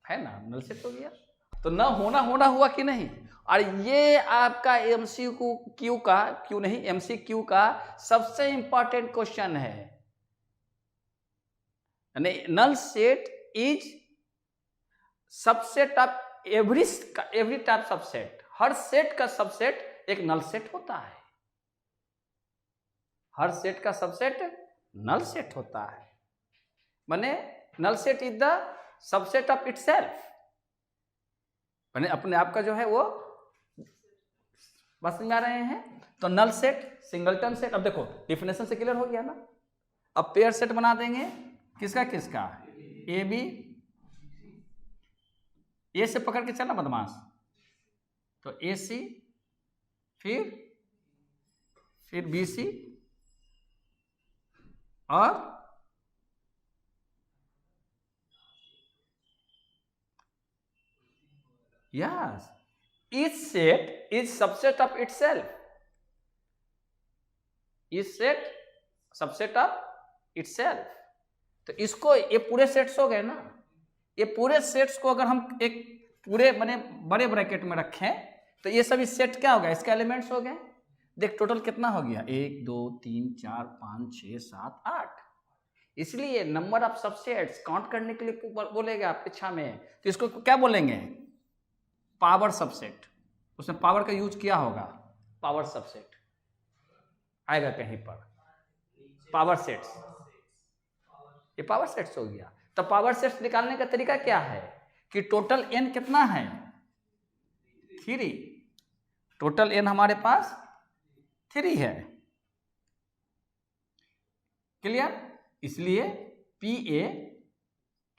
A: है ना, नल सेट हो गया। तो न होना हुआ कि नहीं? और ये आपका एमसीक्यू का, क्यों नहीं, एमसीक्यू का सबसे इंपॉर्टेंट क्वेश्चन है। Null set is subset of every type subset. हर सेट का सबसेट एक नल सेट होता है, हर सेट का सबसेट नल सेट होता है। माने null set is the subset of itself, माने अपने आप का जो है वो, बस समझ आ रहे हैं? तो नल सेट, सिंगलटन सेट, अब देखो डिफिनेशन से क्लियर हो गया ना। अब पेयर सेट बना देंगे, किसका किसका? ए बी, ए से पकड़ के चलना बदमाश, तो ए सी, फिर बी सी और yes, each set is subset of itself, each set subset of itself। तो इसको, ये पूरे सेट्स हो गए ना, ये पूरे सेट्स को अगर हम एक पूरे माने बड़े ब्रैकेट में रखें तो ये सभी सेट क्या हो गया? इसके एलिमेंट्स हो गए। देख टोटल कितना हो गया? 1 2 3 4 5 6 7 8। इसलिए नंबर ऑफ सबसेट्स काउंट करने के लिए बोलेगा पीछा में, तो इसको क्या बोलेंगे? Power subset. उसने पावर का यूज किया होगा, पावर सबसेट आएगा कहीं पर, पावर सेट्स, ये पावर सेट्स हो गया। तो पावर सेट्स निकालने का तरीका क्या है कि टोटल एन कितना है? 3। टोटल एन हमारे पास 3 है। क्लियर? इसलिए पी ए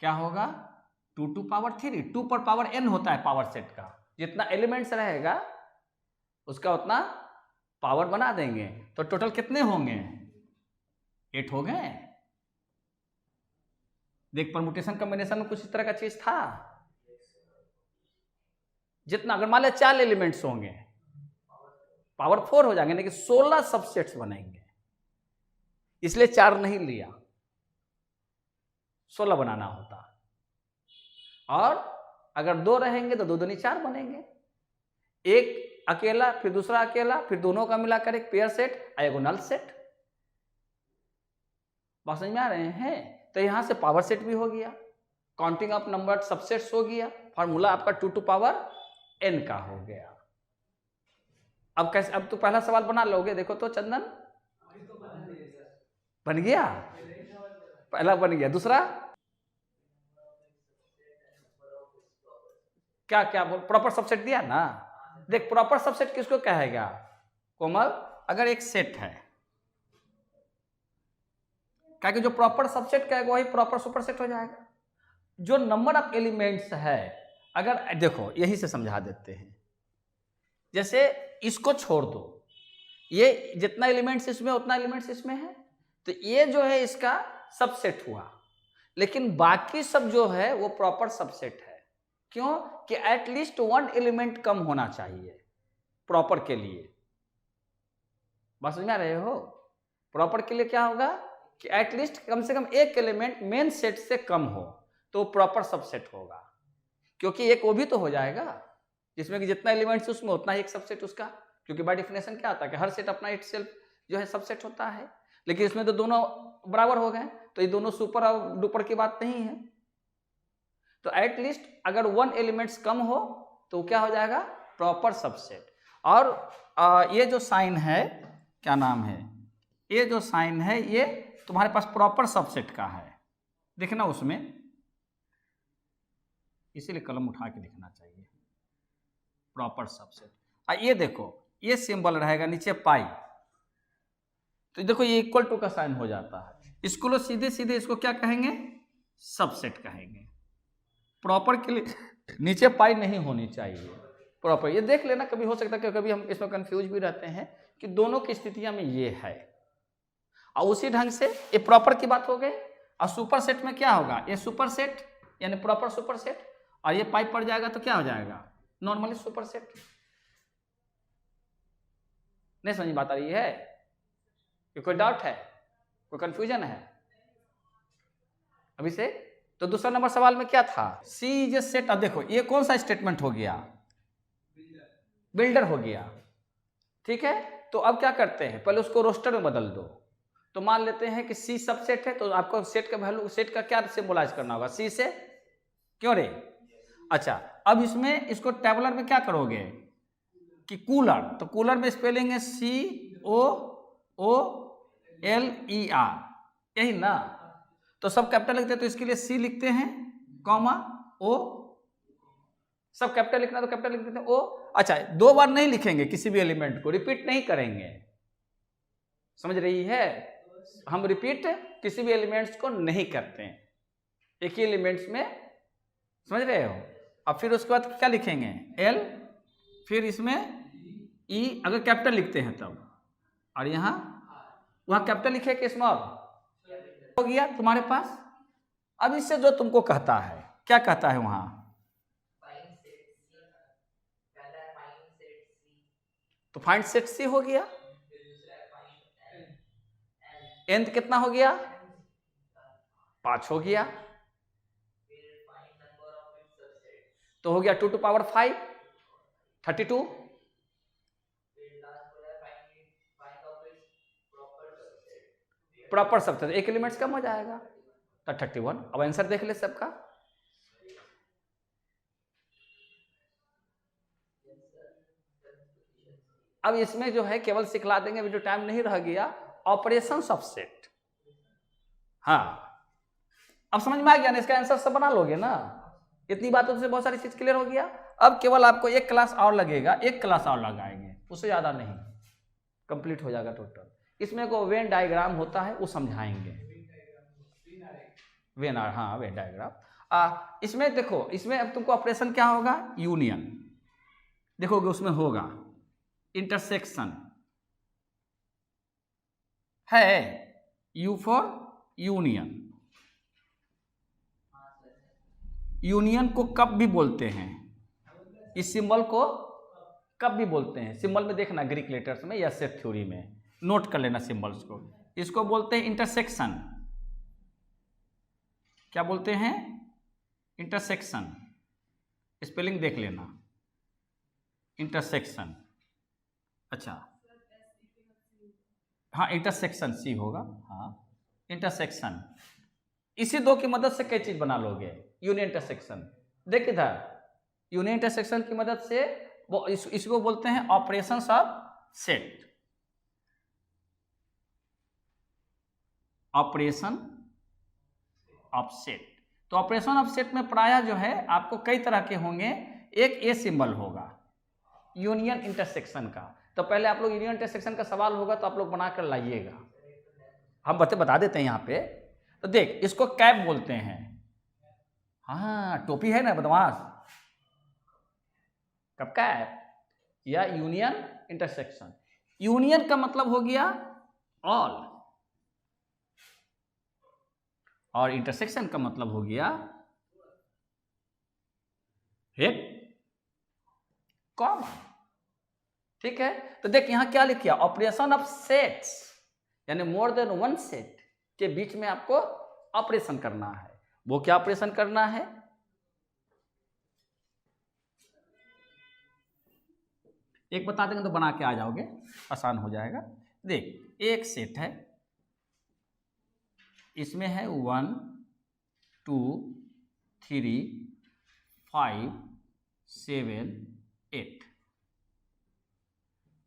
A: क्या होगा? 2 टू पावर 3। 2 पर पावर एन होता है पावर सेट का, जितना एलिमेंट्स रहेगा उसका उतना पावर बना देंगे। तो टोटल कितने होंगे? 8 हो गए। देख परमुटेशन कॉम्बिनेशन में कुछ इस तरह का चीज था। जितना अगर मान लिया 4 एलिमेंट्स होंगे पावर 4 हो जाएंगे, लेकिन 16 सबसेट्स बनेंगे। इसलिए 4 नहीं लिया, 16 बनाना होता। और अगर 2 रहेंगे तो 2 दूनी 4 बनेंगे, एक अकेला फिर दूसरा अकेला फिर दोनों का मिलाकर एक पेयर सेट और एक नल सेट। बात समझ में आ रहे हैं? तो यहां से पावर सेट भी हो गया, काउंटिंग ऑफ नंबर सबसेट्स हो गया, फार्मूला आपका 2 टू पावर n का हो गया। अब कैसे, अब तो पहला सवाल बना लोगे, देखो तो चंदन बन गया, पहला बन गया। दूसरा क्या क्या बोल, प्रॉपर सबसेट दिया ना। देख प्रॉपर सबसेट किसको कहेगा कोमल, अगर एक सेट है, क्या कि जो प्रॉपर सबसेट कहेगा वही प्रॉपर सुपरसेट हो जाएगा। जो नंबर ऑफ एलिमेंट्स है, अगर देखो यही से समझा देते हैं, जैसे इसको छोड़ दो, ये जितना एलिमेंट्स इसमें उतना एलिमेंट्स इसमें है, तो ये जो है इसका सबसेट हुआ, लेकिन बाकी सब जो है वो प्रॉपर सबसेट है। क्यों कि एटलीस्ट 1 एलिमेंट कम होना चाहिए प्रॉपर के लिए। बात समझ में आ रहे हो? प्रॉपर के लिए क्या होगा कि एटलीस्ट कम से कम एक एलिमेंट मेन सेट से कम हो तो प्रॉपर सबसेट होगा, क्योंकि एक वो भी तो हो जाएगा जिसमें कि जितना एलिमेंट्स उसमें उतना ही एक सबसेट उसका, क्योंकि बाय डेफिनेशन क्या आता है कि हर सेट अपना इटसेल्फ जो है सबसेट होता है, लेकिन इसमें तो दोनों बराबर हो गए, तो ये दोनों सुपर और डुपर की बात नहीं है। तो एटलीस्ट अगर 1 एलिमेंट्स कम हो तो क्या हो जाएगा प्रॉपर सबसेट। और ये जो साइन है, क्या नाम है, ये जो साइन है ये तुम्हारे पास प्रॉपर सबसेट का है, देखना उसमें, इसीलिए कलम उठा के लिखना चाहिए प्रॉपर सबसेट। ये देखो ये सिंबल रहेगा नीचे पाई, तो देखो ये इक्वल टू का साइन हो जाता है, इसको लो सीधे सीधे इसको क्या कहेंगे सबसेट कहेंगे। प्रॉपर के लिए नीचे पाई नहीं होनी चाहिए प्रॉपर, ये देख लेना, कभी हो सकता है कि कभी हम इसमें कंफ्यूज भी रहते हैं कि दोनों की स्थितियां में ये है। और उसी ढंग से ये प्रॉपर की बात हो गई, और सुपर सेट में क्या होगा, ये सुपर सेट यानी प्रॉपर सुपर सेट, और ये पाइप पड़ जाएगा तो क्या हो जाएगा नॉर्मली सुपर सेट। नहीं समझ बात आ रही है? कोई डाउट है, कोई कंफ्यूजन है अभी से? तो दूसरा नंबर सवाल में क्या था, सी इज ए सेट। अब देखो ये कौन सा स्टेटमेंट हो गया, बिल्डर हो गया, ठीक है। तो अब क्या करते हैं, पहले उसको रोस्टर में बदल दो। तो मान लेते हैं कि सी सबसेट है, तो आपको सेट का वैल्यू, सेट का क्या सिंबलाइज करना होगा सी से, क्यों रे? अच्छा, अब इसमें इसको टेबुलर में क्या करोगे कि कूलर, तो कूलर में स्पेलिंग है COOLER, यही ना। तो सब कैपिटल लिखते हैं तो इसके लिए सी लिखते हैं कॉमा ओ, सब कैपिटल लिखना तो कैपिटल लिख देते हैं ओ। अच्छा, 2 बार नहीं लिखेंगे किसी भी एलिमेंट को, रिपीट नहीं करेंगे, समझ रही है? हम रिपीट किसी भी एलिमेंट्स को नहीं करते हैं, एक ही एलिमेंट्स में, समझ रहे हो? अब फिर उसके बाद क्या लिखेंगे एल, फिर इसमें ई अगर कैपिटल लिखते हैं तब, और यहाँ वहां कैपिटल लिखे कि स्मॉल हो गया तुम्हारे पास। अब इससे जो तुमको कहता है, क्या कहता है वहां, तो फाइंड सेट सी हो गया, एंड कितना हो गया 5 हो गया, तो हो गया 2 टू पावर 5 32। प्रॉपर सबसेट एक एलिमेंट्स कम हो जाएगा तो 31। अब आंसर देख ले सबका, अब इसमें जो है केवल सिखला देंगे, अभी जो टाइम नहीं रह गया, ऑपरेशन सबसेट। हाँ अब समझ में आ गया ना, इसका आंसर सब बना लोगे ना, इतनी बातों से बहुत सारी चीज क्लियर हो गया। अब केवल आपको 1 क्लास और लगेगा, 1 क्लास और लगाएंगे, उससे ज्यादा नहीं, कंप्लीट हो जाएगा टोटल। इसमें को वेन डायग्राम होता है वो समझाएंगे, वेन डायग्राम। इसमें देखो, इसमें अब तुमको ऑपरेशन क्या होगा, यूनियन देखोगे, उसमें होगा इंटरसेक्शन है, यू फॉर यूनियन। यूनियन को कब भी बोलते हैं, इस सिंबल को कब भी बोलते हैं, सिंबल में देखना ग्रीक लेटर्स में या सेट थ्योरी में, नोट कर लेना सिंबल्स को। इसको बोलते हैं इंटरसेक्शन। क्या बोलते हैं? इंटरसेक्शन। स्पेलिंग देख लेना, इंटरसेक्शन। अच्छा हाँ, इंटरसेक्शन सी होगा। हाँ, इंटरसेक्शन। इसी दो की मदद से कई चीज बना लोगे। यूनियन इंटरसेक्शन, देख इधर, यूनियन इंटरसेक्शन की मदद से वो इसको बोलते हैं operations of set. Operation of set. तो ऑपरेशन ऑफ सेट में प्रायः जो है आपको कई तरह के होंगे। एक ए सिंबल होगा यूनियन इंटरसेक्शन का। तो पहले आप लोग यूनियन इंटरसेक्शन का सवाल होगा तो आप लोग बना कर लाइएगा, हम बता देते हैं यहाँ पे। तो देख, इसको कैप बोलते हैं। हाँ, टोपी है ना बदमाश, कब कैप या यूनियन इंटरसेक्शन। यूनियन का मतलब हो गया ऑल, और इंटरसेक्शन का मतलब हो गया एक कॉमन। ठीक है, तो देख यहां क्या लिखा, ऑपरेशन ऑफ सेट्स, यानी मोर देन वन सेट के बीच में आपको ऑपरेशन करना है। वो क्या ऑपरेशन करना है? एक बता देंगे तो बना के आ जाओगे, आसान हो जाएगा। देख, एक सेट है, इसमें है 1 2 3 5 7 8,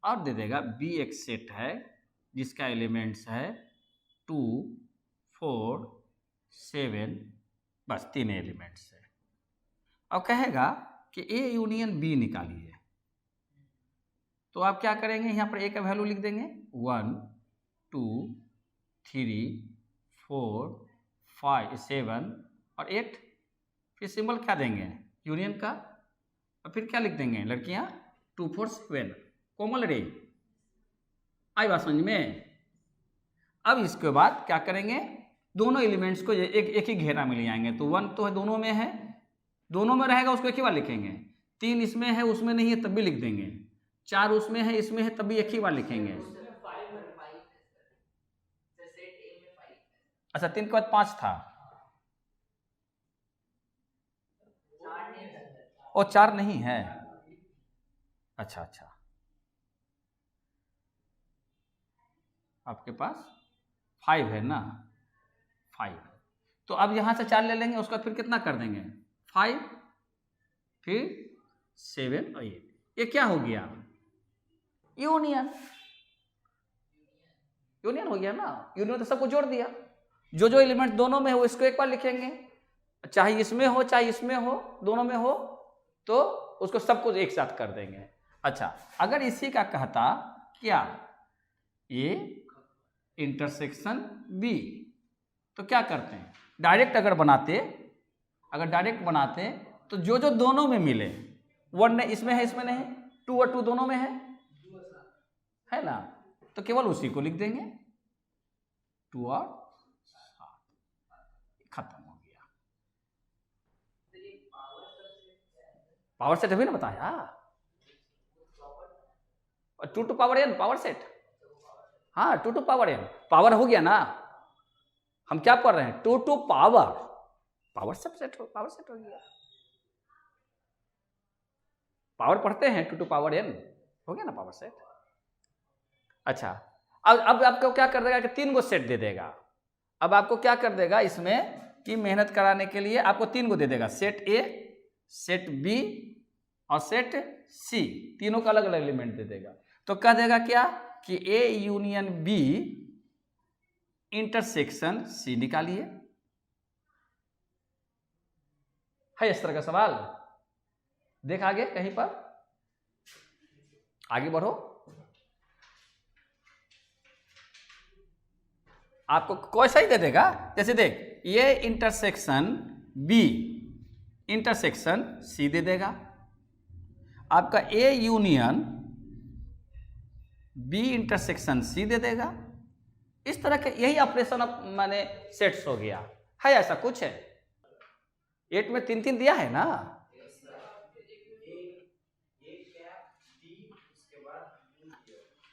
A: और दे देगा बी एक सेट है जिसका एलिमेंट्स है 2 4 7, बस 3 एलिमेंट्स है। अब कहेगा कि ए यूनियन बी निकालिए, तो आप क्या करेंगे, यहाँ पर ए का वैल्यू लिख देंगे 1 2 3 4 5 7 और 8। फिर सिंबल क्या देंगे यूनियन का, और फिर क्या लिख देंगे लड़कियां 2 4 7। कोमल रे, आई बात समझ में? अब इसके बाद क्या करेंगे, दोनों एलिमेंट्स को एक ही घेरा में ले आएंगे। तो 1 तो दोनों में है, दोनों में रहेगा उसको एक ही बार लिखेंगे। 3 इसमें है उसमें नहीं है तब भी लिख देंगे। 4 उसमें है इसमें है तब भी एक ही बार लिखेंगे। अच्छा, 3 के बाद 5 था, और 4 नहीं है। अच्छा अच्छा, आपके पास 5 है ना, 5 है। तो अब यहां से 4 ले लेंगे, उसका फिर कितना कर देंगे 5 फिर 7 और 8। ये क्या हो गया, यूनियन। यूनियन हो गया ना, यूनियन तो सबको जोड़ दिया। जो जो एलिमेंट दोनों में हो इसको एक बार लिखेंगे, चाहे इसमें हो चाहे इसमें हो, दोनों में हो तो उसको सबको एक साथ कर देंगे। अच्छा, अगर इसी का कहता क्या ए इंटरसेक्शन बी, तो क्या करते हैं, डायरेक्ट अगर डायरेक्ट बनाते तो जो जो दोनों में मिले, 1 इसमें है इसमें नहीं, 2 और 2 दोनों में है ना, तो केवल उसी को लिख देंगे 2 और 7, खत्म हो गया। पावर सेट अभी ना बताया, 2 to power n power set. हाँ, 2 टू पावर n, पावर हो गया ना, हम क्या पढ़ रहे हैं 2 टू पावर सेट हो गया। पावर पढ़ते हैं 2 टू पावर n, हो गया ना पावर सेट। अच्छा, अब आपको क्या कर देगा कि 3 गो सेट दे देगा। अब आपको क्या कर देगा इसमें कि मेहनत कराने के लिए आपको 3 गो दे देगा, सेट ए, सेट बी और सेट सी, तीनों का अलग अलग एलिमेंट दे देगा। तो कह देगा क्या कि A union B intersection C निकालिए। है इस तरह का सवाल, देख आगे कहीं पर, आगे बढ़ो। आपको कैसा ही दे देगा, जैसे देख ये इंटरसेक्शन बी इंटरसेक्शन सी दे देगा, आपका A union B intersection C दे देगा। इस तरह के यही ऑपरेशन माने सेट्स हो गया। है ऐसा कुछ है 8 में 3 दिया है ना,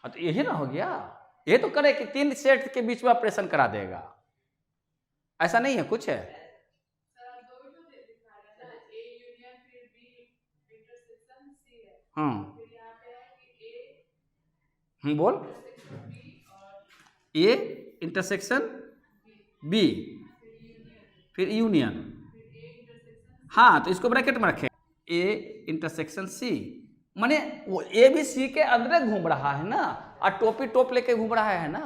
A: हाँ तो यही ना हो गया। ये तो करे कि 3 सेट के बीच में ऑपरेशन करा देगा, ऐसा नहीं है कुछ है। बोल, ए इंटरसेक्शन बी फिर यूनियन, हाँ तो इसको ब्रैकेट में रखें, ए इंटरसेक्शन सी, माने वो ए भी सी के अंदर घूम रहा है ना, और टोपी टोप लेके घूम रहा है ना,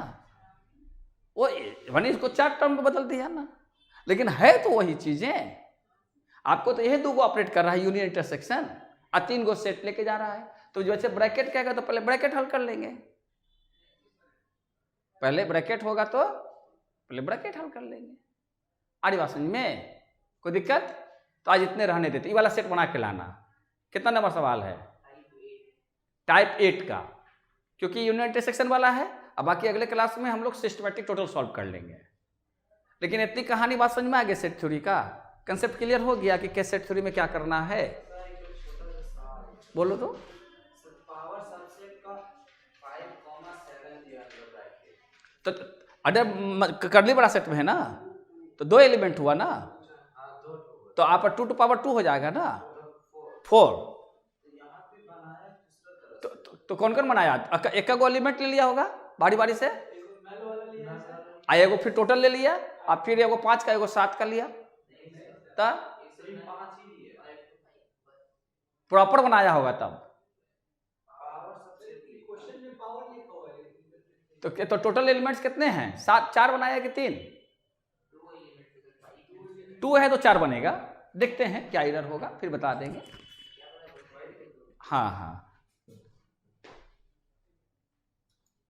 A: वो मैंने इसको 4 टर्म में बदल दिया ना, लेकिन है तो वही चीजें। आपको तो यही 2 गो ऑपरेट कर रहा है यूनियन इंटरसेक्शन, और 3 गो सेट लेके जा रहा है। तो जैसे ब्रैकेट कहेगा तो पहले ब्रैकेट हल कर लेंगे, पहले ब्रैकेट होगा तो पहले ब्रैकेट हल कर लेंगे। आ रही बात समझ में, कोई दिक्कत? तो आज इतने रहने देते, ये वाला सेट बना के लाना। कितना नंबर सवाल है? टाइप 8 का, क्योंकि यूनियन इंटरसेक्शन वाला है। अब बाकी अगले क्लास में हम लोग सिस्टमैटिक टोटल सॉल्व कर लेंगे। लेकिन इतनी कहानी बात समझ में आ गई, सेट थ्योरी का कंसेप्ट क्लियर हो गया कि कैसे सेट थ्योरी में क्या करना है। बोलो तो
B: पावर सबसेट का 5,7 दिया
A: तो अगर कर्ली बड़ा सेट में है ना, तो 2 एलिमेंट हुआ ना, तो आप 2 to power 2 हो जाएगा ना, 4। तो कौन कौन बनाया? एक गो एलिमेंट ले लिया होगा बारी बारी से, एगो फिर टोटल ले लिया, और फिर एगो 5 का एगो 7 का लिया, तब प्रॉपर बनाया होगा तब। तो टोटल एलिमेंट्स कितने हैं? 7, 4 बनाया कि 3? 2 है तो 4 बनेगा। देखते हैं क्या एरर होगा, फिर बता देंगे। हाँ हाँ